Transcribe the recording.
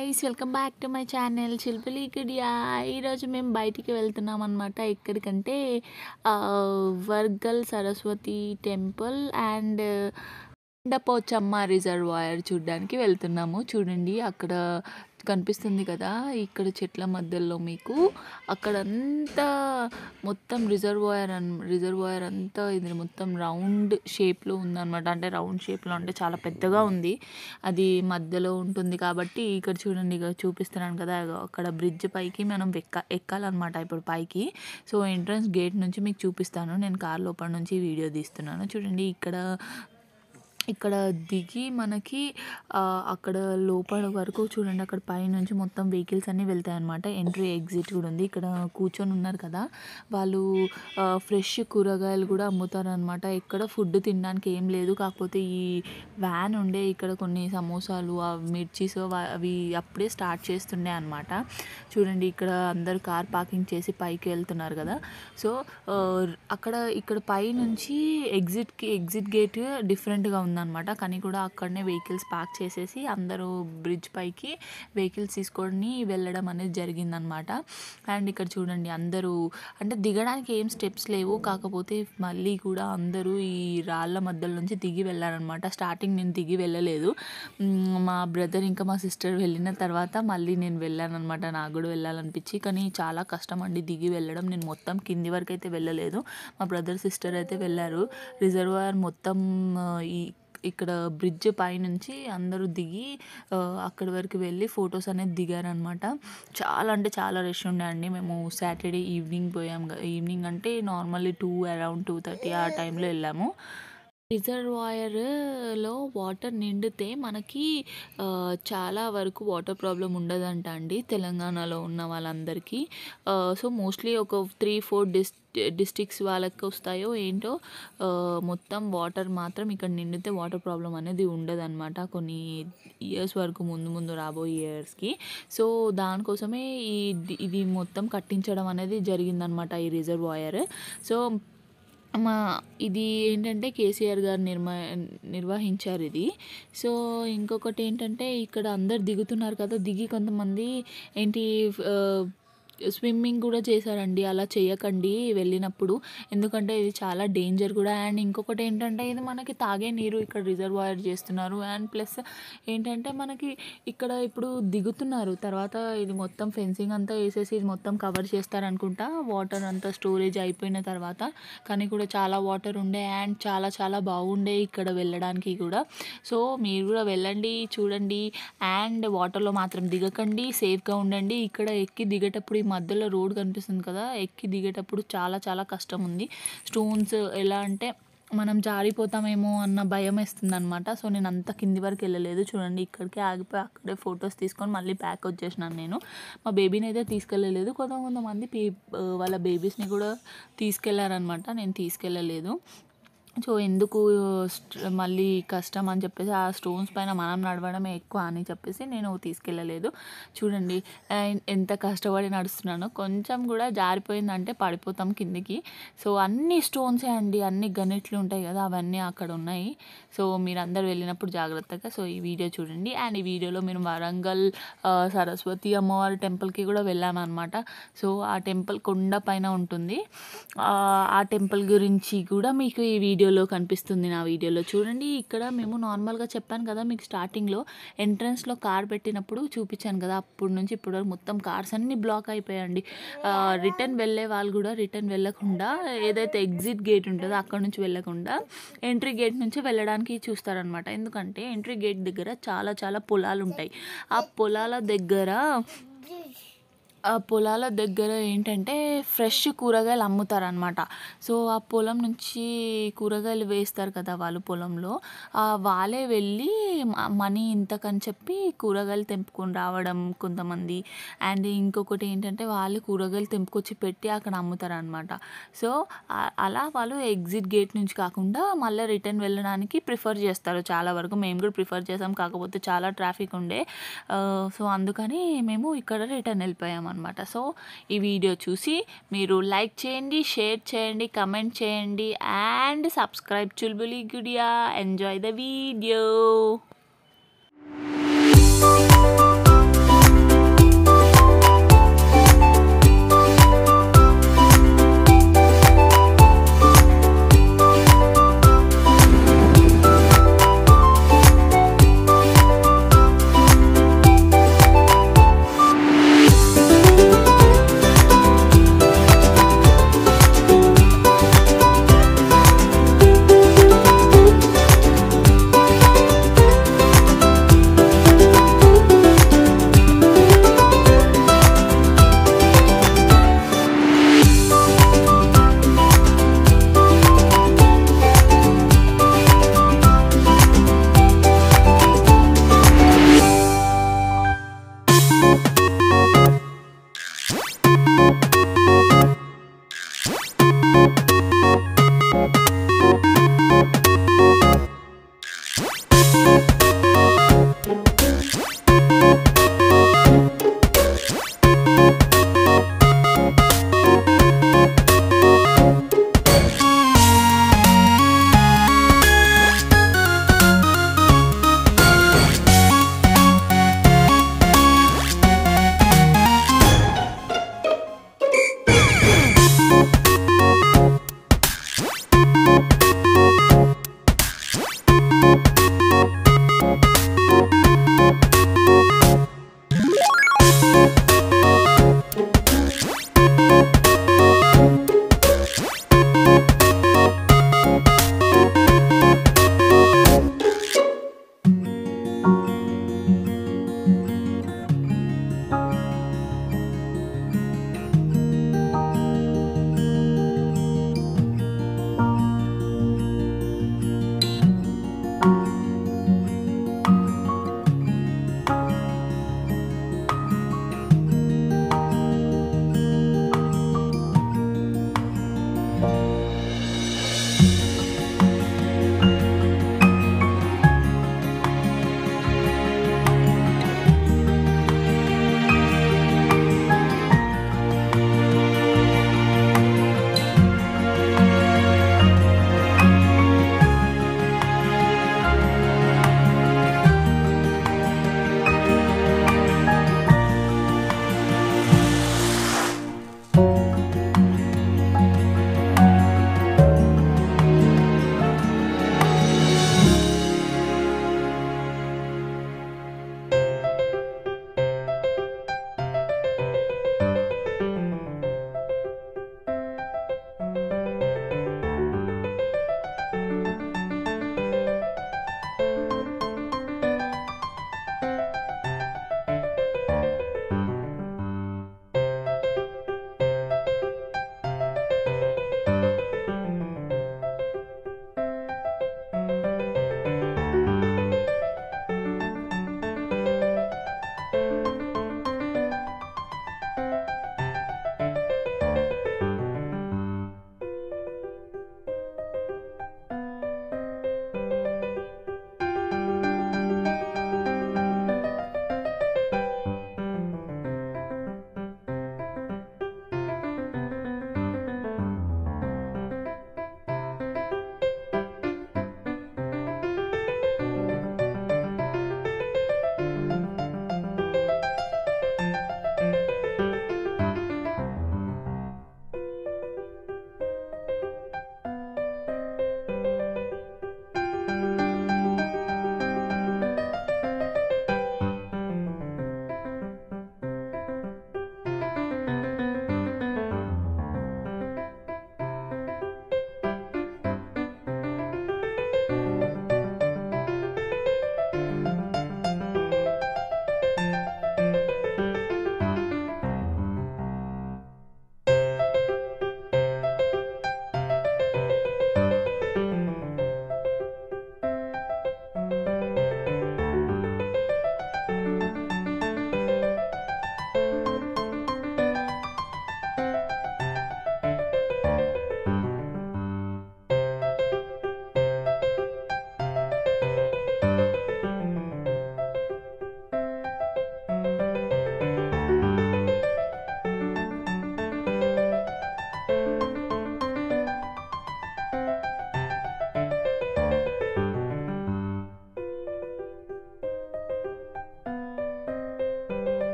Guys welcome back to my channel Chulbuli Gudiya. ఈరోజు మేము బయటికి వెళ్తున్నాం అనమాట. ఎక్కడికంటే Wargal Saraswati temple and Kondapochamma reservoir చూడడానికి వెళ్తున్నాము. చూడండి అక్కడ కనిపిస్తుంది కదా, ఇక్కడ చెట్ల మధ్యలో మీకు అక్కడంతా మొత్తం రిజర్వాయర్ అంతా ఇది మొత్తం రౌండ్ షేప్లో ఉందన్నమాట. అంటే రౌండ్ షేప్లో అంటే చాలా పెద్దగా ఉంది. అది మధ్యలో ఉంటుంది కాబట్టి ఇక్కడ చూడండి, ఇక చూపిస్తున్నాను కదా, అక్కడ బ్రిడ్జ్ పైకి మనం ఎక్కాలన్నమాట ఇప్పుడు పైకి. సో ఎంట్రన్స్ గేట్ నుంచి మీకు చూపిస్తాను. నేను కార్ లోపల నుంచి వీడియో తీస్తున్నాను. చూడండి ఇక్కడ దిగి మనకి అక్కడ లోపల వరకు చూడండి, అక్కడ పైనుంచి మొత్తం వెహికల్స్ అన్నీ వెళ్తాయి అన్నమాట. ఎంట్రీ ఎగ్జిట్ కూడా ఉంది. ఇక్కడ కూర్చొని ఉన్నారు కదా వాళ్ళు, ఫ్రెష్ కూరగాయలు కూడా అమ్ముతారు అనమాట. ఇక్కడ ఫుడ్ తినడానికి ఏం లేదు, కాకపోతే ఈ వ్యాన్ ఉండే ఇక్కడ కొన్ని సమోసాలు మిర్చీస్ అవి అప్పుడే స్టార్ట్ చేస్తుండే అనమాట. చూడండి ఇక్కడ అందరు కార్ పార్కింగ్ చేసి పైకి వెళ్తున్నారు కదా. సో ఇక్కడ పై నుంచి ఎగ్జిట్ గేట్ డిఫరెంట్గా ఉందన్నమాట. కానీ కూడా అక్కడనే వెహికల్స్ పార్క్ చేసేసి అందరూ బ్రిడ్జ్ పైకి వెహికల్స్ తీసుకొని వెళ్ళడం అనేది జరిగిందనమాట. అండ్ ఇక్కడ చూడండి అందరూ అంటే దిగడానికి ఏం స్టెప్స్ లేవు, కాకపోతే మళ్ళీ కూడా అందరూ ఈ రాళ్ళ మధ్యలో నుంచి దిగి వెళ్ళారనమాట. స్టార్టింగ్ నేను దిగి వెళ్ళలేదు, మా బ్రదర్ ఇంకా మా సిస్టర్ వెళ్ళిన తర్వాత మళ్ళీ నేను వెళ్ళాను అనమాట. నాకు కూడా వెళ్ళాలనిపించి, కానీ చాలా కష్టం అండి దిగి వెళ్ళడం. నేను మొత్తం కింది వరకు అయితే వెళ్ళలేదు, మా బ్రదర్ సిస్టర్ అయితే వెళ్ళారు. రిజర్వాయర్ మొత్తం ఇక్కడ బ్రిడ్జ్ పైనుంచి అందరూ దిగి అక్కడి వరకు వెళ్ళి ఫొటోస్ అనేది దిగారనమాట. చాలా అంటే చాలా రష్ ఉండే అండి. మేము సాటర్డే ఈవినింగ్ పోయాం. ఈవినింగ్ అంటే నార్మల్లీ అరౌండ్ 2:30 ఆ టైంలో వెళ్ళాము. రిజర్వాయర్లో వాటర్ నిండితే మనకి చాలా వరకు వాటర్ ప్రాబ్లం ఉండదంట అండి, తెలంగాణలో ఉన్న వాళ్ళందరికీ. సో మోస్ట్లీ ఒక 3-4 డిస్ట్రిక్ట్స్ వాళ్ళకి వస్తాయో ఏంటో, మొత్తం వాటర్ మాత్రం ఇక్కడ నిండితే వాటర్ ప్రాబ్లం అనేది ఉండదన్నమాట కొన్ని ఇయర్స్ వరకు, ముందు రాబోయే ఇయర్స్కి. సో దానికోసమే ఇది మొత్తం కట్టించడం అనేది జరిగిందనమాట ఈ రిజర్వాయర్. సో ఇది ఏంటంటే కేసీఆర్ గారు నిర్వహించారు ఇది. సో ఇంకొకటి ఏంటంటే ఇక్కడ అందరు దిగుతున్నారు కదా, దిగి కొంతమంది ఏంటి స్విమ్మింగ్ కూడా చేశారండి. అలా చేయకండి వెళ్ళినప్పుడు, ఎందుకంటే ఇది చాలా డేంజర్ కూడా. అండ్ ఇంకొకటి ఏంటంటే ఇది మనకి తాగే నీరు ఇక్కడ రిజర్వాయర్ చేస్తున్నారు. అండ్ ప్లస్ ఏంటంటే మనకి ఇక్కడ ఇప్పుడు దిగుతున్నారు, తర్వాత ఇది మొత్తం ఫెన్సింగ్ అంతా వేసేసి ఇది మొత్తం కవర్ చేస్తారనుకుంటా, వాటర్ అంతా స్టోరేజ్ అయిపోయిన తర్వాత. కానీ కూడా చాలా వాటర్ ఉండే అండ్ చాలా చాలా బాగుండే ఇక్కడ వెళ్ళడానికి కూడా. సో మీరు కూడా వెళ్ళండి, చూడండి. అండ్ వాటర్లో మాత్రం దిగకండి, సేఫ్గా ఉండండి. ఇక్కడ ఎక్కి దిగేటప్పుడు మధ్యలో రోడ్ కనిపిస్తుంది కదా, ఎక్కి దిగేటప్పుడు చాలా చాలా కష్టం ఉంది. స్టోన్స్ ఎలా అంటే మనం జారిపోతామేమో అన్న భయం వేస్తుంది అనమాట. సో నేను అంత కింది వరకు వెళ్ళలేదు. చూడండి ఇక్కడికే ఆగిపోయి అక్కడే ఫొటోస్ తీసుకొని మళ్ళీ బ్యాక్ వచ్చేసినాను నేను. మా బేబీని అయితే తీసుకెళ్ళలేదు, కొంతమంది వాళ్ళ బేబీస్ని కూడా తీసుకెళ్లారనమాట, నేను తీసుకెళ్ళలేదు. సో ఎందుకు మళ్ళీ కష్టం అని చెప్పేసి ఆ స్టోన్స్ పైన మనం నడవడమే ఎక్కువ అని చెప్పేసి నేను తీసుకెళ్ళలేదు. చూడండి ఎంత కష్టపడి నడుస్తున్నానో, కొంచెం కూడా జారిపోయిందంటే పడిపోతాం కిందికి. సో అన్ని స్టోన్సే అండి, అన్ని గనిట్లు ఉంటాయి కదా అవన్నీ అక్కడ ఉన్నాయి. సో మీరు అందరు వెళ్ళినప్పుడు జాగ్రత్తగా సో ఈ వీడియో చూడండి. అండ్ ఈ వీడియోలో మేము వరంగల్ సరస్వతి అమ్మవారి టెంపుల్కి కూడా వెళ్ళామన్నమాట. సో ఆ టెంపుల్ కొండ పైన ఉంటుంది. ఆ టెంపుల్ గురించి కూడా మీకు ఈ వీడియోలో కనిపిస్తుంది, నా వీడియోలో చూడండి. ఇక్కడ మేము నార్మల్గా చెప్పాను కదా మీకు స్టార్టింగ్లో, ఎంట్రన్స్లో కార్ పెట్టినప్పుడు చూపించాను కదా, అప్పటి నుంచి ఇప్పటి వరకు మొత్తం కార్స్ అన్నీ బ్లాక్ అయిపోయాయండి. రిటర్న్ వెళ్ళే వాళ్ళు కూడా రిటర్న్ వెళ్ళకుండా, ఏదైతే ఎగ్జిట్ గేట్ ఉంటుందో అక్కడ నుంచి వెళ్ళకుండా ఎంట్రీ గేట్ నుంచి వెళ్ళడానికి చూస్తారనమాట. ఎందుకంటే ఎంట్రీ గేట్ దగ్గర చాలా చాలా పొలాలు ఉంటాయి. ఆ పొలాల దగ్గర ఏంటంటే ఫ్రెష్ కూరగాయలు అమ్ముతారనమాట. సో ఆ పొలం నుంచి కూరగాయలు వేస్తారు కదా వాళ్ళు పొలంలో, వాళ్ళే వెళ్ళి మనీ ఇంతకని చెప్పి కూరగాయలు తెంపుకొని రావడం కొంతమంది. అండ్ ఇంకొకటి ఏంటంటే వాళ్ళు కూరగాయలు తెంపుకొచ్చి పెట్టి అక్కడ అమ్ముతారనమాట. సో అలా వాళ్ళు ఎగ్జిట్ గేట్ నుంచి కాకుండా మళ్ళీ రిటర్న్ వెళ్ళడానికి ప్రిఫర్ చేస్తారు చాలా వరకు. మేము కూడా ప్రిఫర్ చేసాం, కాకపోతే చాలా ట్రాఫిక్ ఉండే. సో అందుకని మేము ఇక్కడ రిటర్న్ వెళ్ళిపోయాం అనమాట. సో ఈ వీడియో చూసి మీరు లైక్ చేయండి, షేర్ చేయండి, కమెంట్ చేయండి and subscribe Chulbuli Gudiya. Enjoy the video.